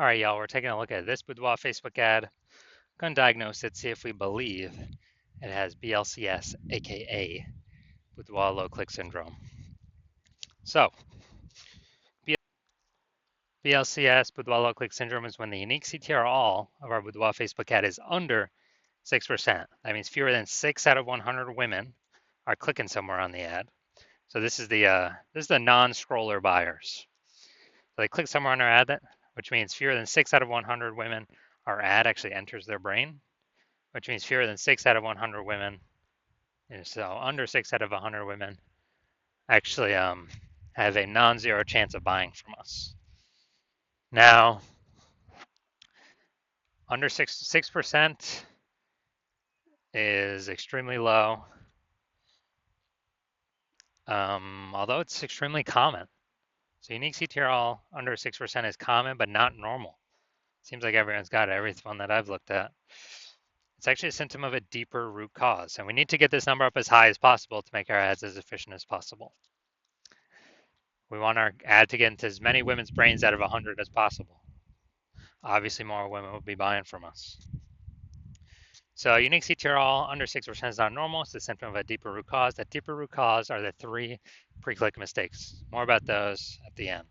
All right, y'all, we're taking a look at this Boudoir Facebook ad. Going to diagnose it, see if we believe it has BLCS, aka Boudoir low click syndrome. So, BLCS, Boudoir low click syndrome, is when the unique CTR all of our Boudoir Facebook ad is under 6%. That means fewer than 6 out of 100 women are clicking somewhere on the ad. So this is the non-scroller buyers. So they click somewhere on our ad, which means fewer than 6 out of 100 women, our ad actually enters their brain, which means fewer than 6 out of 100 women, so under 6 out of 100 women actually have a non-zero chance of buying from us. Now, under 6% is extremely low, although it's extremely common. So unique CTRL under 6% is common, but not normal. Seems like everyone's got it, every one that I've looked at. It's actually a symptom of a deeper root cause, and we need to get this number up as high as possible to make our ads as efficient as possible. We want our ad to get into as many women's brains out of 100 as possible. Obviously, more women will be buying from us. So unique CTRL under 6% is not normal. It's the symptom of a deeper root cause. That deeper root cause are the 3 pre-click mistakes. More about those at the end.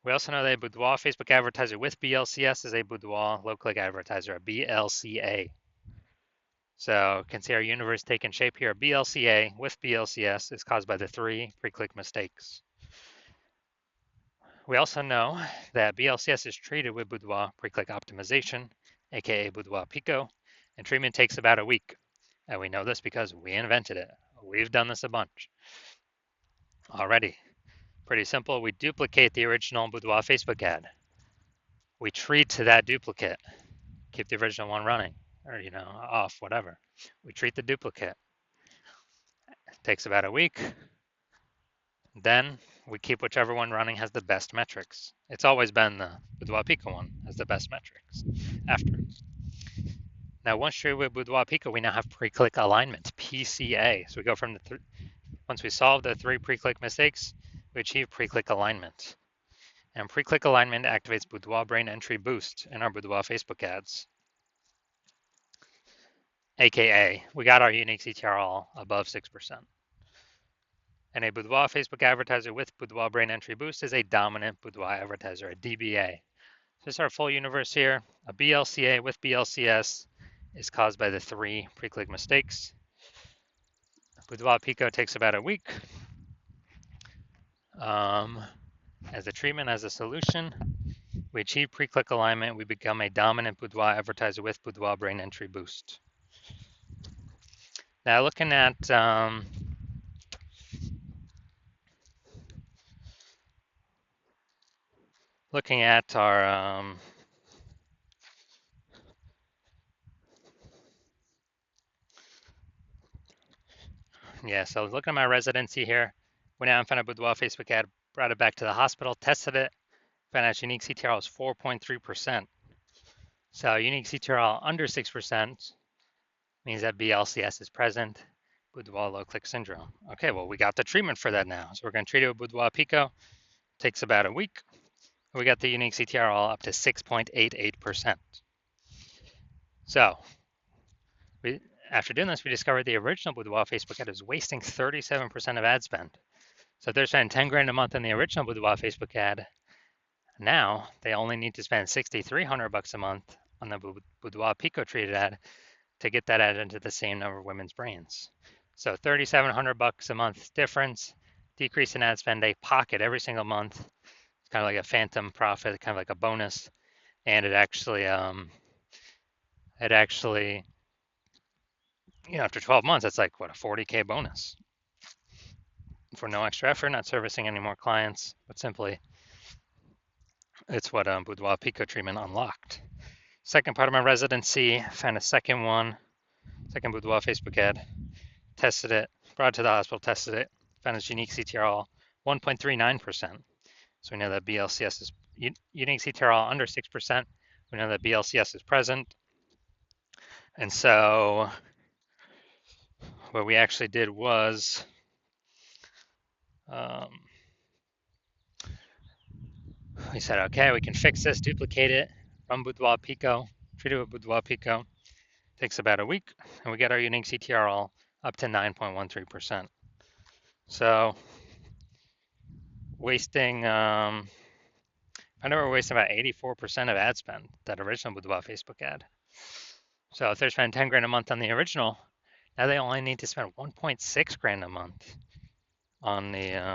We also know that a Boudoir Facebook advertiser with BLCS is a Boudoir low-click advertiser, a BLCA. So you can see our universe taking shape here. BLCA with BLCS is caused by the 3 pre-click mistakes. We also know that BLCS is treated with Boudoir pre-click optimization, aka Boudoir Pico, and treatment takes about a week. And we know this because we invented it. We've done this a bunch already. Pretty simple. We duplicate the original Boudoir Facebook ad. We treat to that duplicate. Keep the original one running, or off, whatever. We treat the duplicate. It takes about a week. Then we keep whichever one running has the best metrics. It's always been the Boudoir Pico one has the best metrics after. Now, once treated with Boudoir Pico, we now have pre-click alignment, PCA. So we go from once we solve the 3 pre-click mistakes, we achieve pre-click alignment. And pre-click alignment activates Boudoir brain entry boost in our Boudoir Facebook ads. AKA, we got our unique CTRL above 6%. And a Boudoir Facebook advertiser with Boudoir brain entry boost is a dominant Boudoir advertiser, a DBA. So this is our full universe here. A BLCA with BLCS is caused by the 3 pre-click mistakes. Boudoir Pico takes about a week. As a treatment, as a solution, we achieve pre-click alignment. We become a dominant Boudoir advertiser with Boudoir brain entry boost. Now looking at our so looking at my residency here, went out and found a Boudoir Facebook ad, brought it back to the hospital, tested it, found out unique CTRL is 4.3%. So unique CTRL under 6% means that BLCS is present, Boudoir low click syndrome. Okay, well, we got the treatment for that now. So we're going to treat it with Boudoir Pico. Takes about a week. We got the unique CTRL up to 6.88%. So after doing this, we discovered the original Boudoir Facebook ad was wasting 37% of ad spend. So if they're spending 10 grand a month on the original Boudoir Facebook ad, now they only need to spend $6,300 a month on the Boudoir Pico treated ad to get that ad into the same number of women's brains. So $3,700 a month difference, decrease in ad spend, they pocket every single month. It's kind of like a phantom profit, kind of like a bonus, and it actually after 12 months, it's like what, a 40K bonus for no extra effort, not servicing any more clients, but simply it's what Boudoir Pico treatment unlocked. Second part of my residency, found a second Boudoir Facebook ad, tested it, brought it to the hospital, tested it, found its unique CTRL 1.39%. So we know that BLCS is unique CTRL under 6%. We know that BLCS is present. And so what we actually did was we said, okay, we can fix this, duplicate it, run Boudoir Pico, treat it with Boudoir Pico. Takes about a week, and we get our unique CTR all up to 9.13%. So wasting, I know we're wasting about 84% of ad spend, that original Boudoir Facebook ad. So if they're spending 10 grand a month on the original, now they only need to spend 1.6 grand a month on the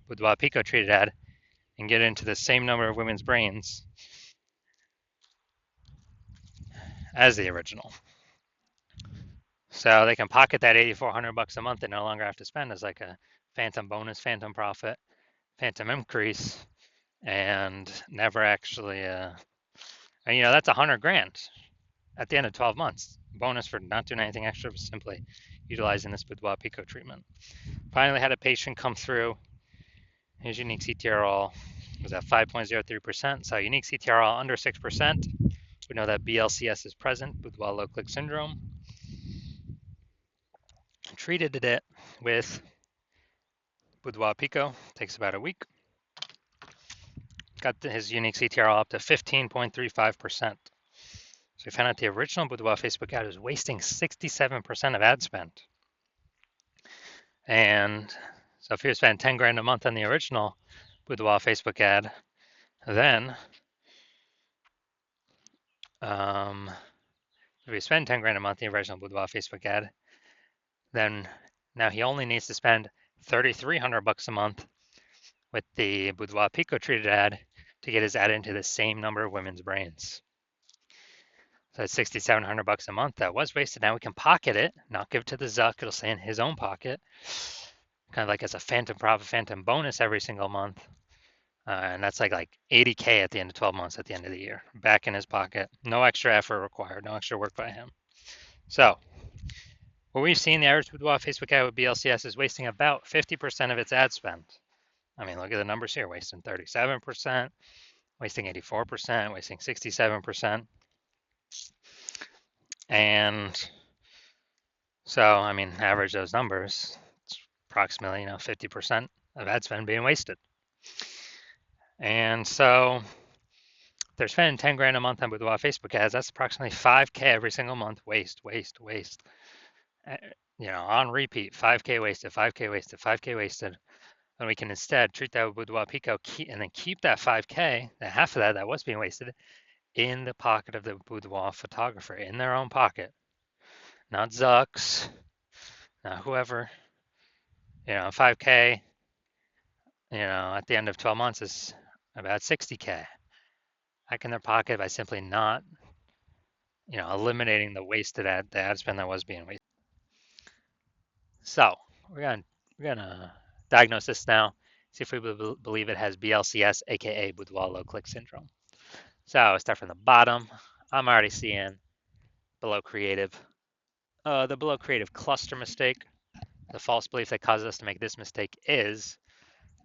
Boudoir Pico treated ad and get into the same number of women's brains as the original. So they can pocket that 8,400 bucks a month and no longer have to spend as like a phantom bonus, phantom profit, phantom increase, and never actually, and that's 100 grand at the end of 12 months. Bonus for not doing anything extra, but simply utilizing this Boudoir Pico treatment. Finally had a patient come through. His unique CTRL was at 5.03%. So unique CTRL under 6%. We know that BLCS is present, Boudoir low click syndrome. Treated it with Boudoir Pico, takes about a week. Got his unique CTRL up to 15.35%. So we found out the original Boudoir Facebook ad was wasting 67% of ad spend. And so if you spend 10 grand a month on the original Boudoir Facebook ad, then if you spend 10 grand a month on the original Boudoir Facebook ad, then now he only needs to spend 3,300 bucks a month with the Boudoir Pico treated ad to get his ad into the same number of women's brains. So that's 6,700 bucks a month that was wasted. Now we can pocket it, not give it to the Zuck. It'll stay in his own pocket, kind of like as a phantom profit, phantom bonus every single month. And that's like 80K at the end of 12 months at the end of the year, back in his pocket. No extra effort required, no extra work by him. So what we've seen, the average Boudoir Facebook ad with BLCS is wasting about 50% of its ad spend. I mean, look at the numbers here, wasting 37%, wasting 84%, wasting 67%. And so, I mean, average those numbers, it's approximately, 50% of ad spend being wasted. And so they're spending 10 grand a month on Boudoir Facebook ads. That's approximately 5K every single month. Waste. On repeat, 5K wasted, 5K wasted, 5K wasted. And we can instead treat that with Boudoir Pico and then keep that 5K, that half of that was being wasted, in the pocket of the Boudoir photographer, in their own pocket. Not Zuck's, not whoever. 5K, at the end of 12 months is about 60K. Back in their pocket by simply not, eliminating the wasted ad spend that was being wasted. So we're gonna diagnose this now. See if we believe it has BLCS, aka Boudoir low click syndrome. So I start from the bottom. I'm already seeing below creative. The below creative cluster mistake. The false belief that causes us to make this mistake is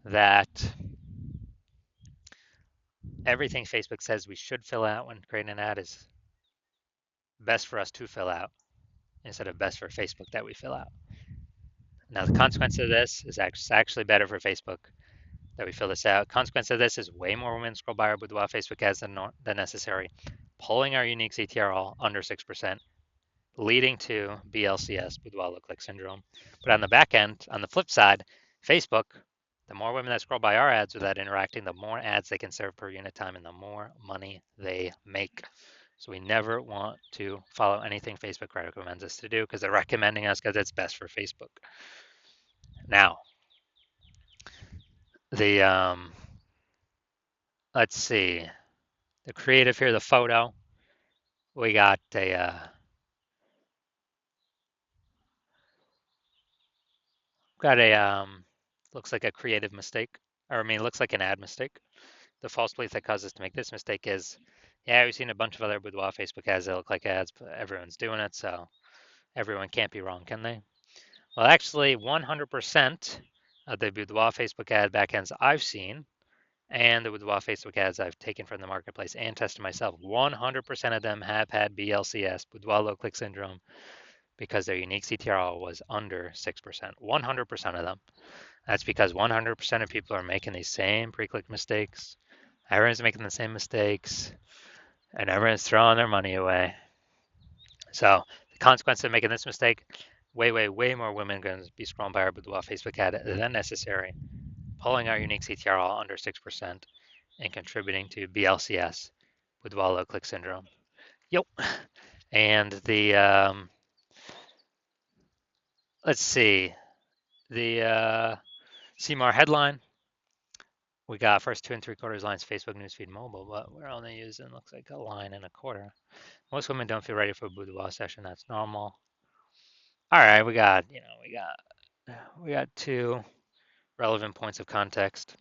that everything Facebook says we should fill out when creating an ad is best for us to fill out instead of best for Facebook that we fill out. Now, the consequence of this is actually better for Facebook that we fill this out. Consequence of this is way more women scroll by our Boudoir Facebook ads than necessary, pulling our unique CTRL under 6%, leading to BLCS, Boudoir low click syndrome. But on the back end, on the flip side, Facebook, the more women that scroll by our ads without interacting, the more ads they can serve per unit time and the more money they make. So we never want to follow anything Facebook recommends us to do because they're recommending us because it's best for Facebook. Now, let's see, the creative here, the photo, we got looks like a creative mistake, looks like an ad mistake. The false belief that causes us to make this mistake is, yeah, we've seen a bunch of other Boudoir Facebook ads that look like ads, but everyone's doing it, so everyone can't be wrong, can they? Well, actually, 100% of the Boudoir Facebook ad backends I've seen and the Boudoir Facebook ads I've taken from the marketplace and tested myself, 100% of them have had BLCS, Boudoir low click syndrome, because their unique CTRL was under 6%. 100% of them. That's because 100% of people are making these same pre-click mistakes. Everyone's making the same mistakes, and everyone's throwing their money away. So the consequence of making this mistake, way more women are going to be scrolling by our Boudoir Facebook ad than necessary, pulling our unique CTR all under 6% and contributing to BLCS, Boudoir low click syndrome. Yep. And the, let's see, the CMAR headline, we got first 2 3/4 lines Facebook newsfeed mobile, but we're only using, looks like, a line and a quarter. Most women don't feel ready for a boudoir session. That's normal. All right, we got 2 relevant points of context,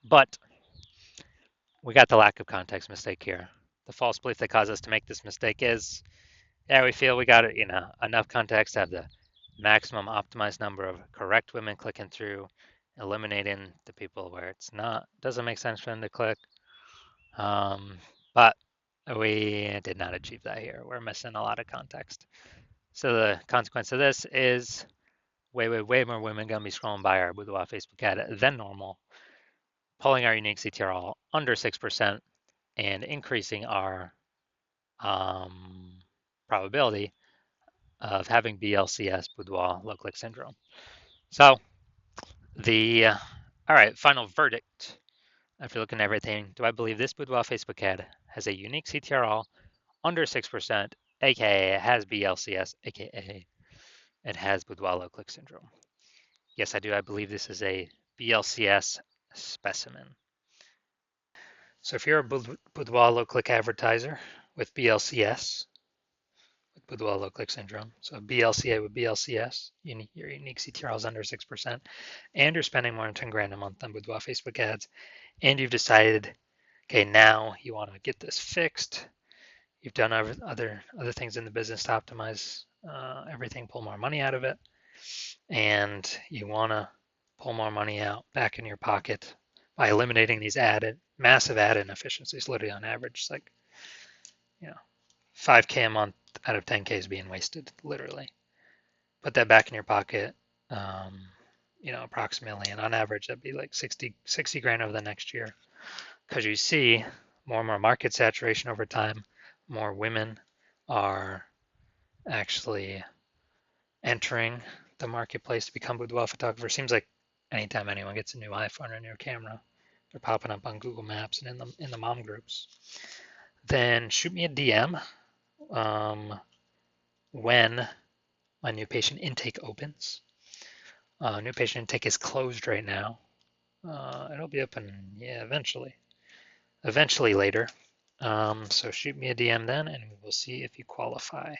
but we got the lack of context mistake here. The false belief that caused us to make this mistake is, yeah, we feel we got enough context to have the maximum optimized number of correct women clicking through, eliminating the people where it's not, doesn't make sense for them to click. But we did not achieve that here. We're missing a lot of context. So the consequence of this is way more women gonna be scrolling by our Boudoir Facebook ad than normal, pulling our unique CTR all under 6% and increasing our probability of having BLCS, Boudoir low click syndrome. So all right, final verdict. After looking at everything, do I believe this Boudoir Facebook ad has a unique CTR all under 6%, aka it has BLCS, aka it has Boudoir low click syndrome? Yes, I do. I believe this is a BLCS specimen. So if you're a Boudoir low click advertiser with BLCS, with Boudoir low click syndrome, so BLCA with BLCS, your unique CTR is under 6%, and you're spending more than 10 grand a month on Boudoir Facebook ads, and you've decided, okay, now you want to get this fixed. You've done other things in the business to optimize everything, pull more money out of it, and you want to pull more money out back in your pocket by eliminating these massive ad inefficiencies. Literally on average, like 5K a month out of 10K is being wasted. Literally, put that back in your pocket. Approximately, and on average, that'd be like 60 grand over the next year, because you see more and more market saturation over time. More women are actually entering the marketplace to become boudoir photographers. Seems like anytime anyone gets a new iPhone or a new camera, they're popping up on Google Maps and in the mom groups. Then shoot me a DM when my new patient intake opens. New patient intake is closed right now. It'll be open, eventually later. So shoot me a DM then, and we'll see if you qualify.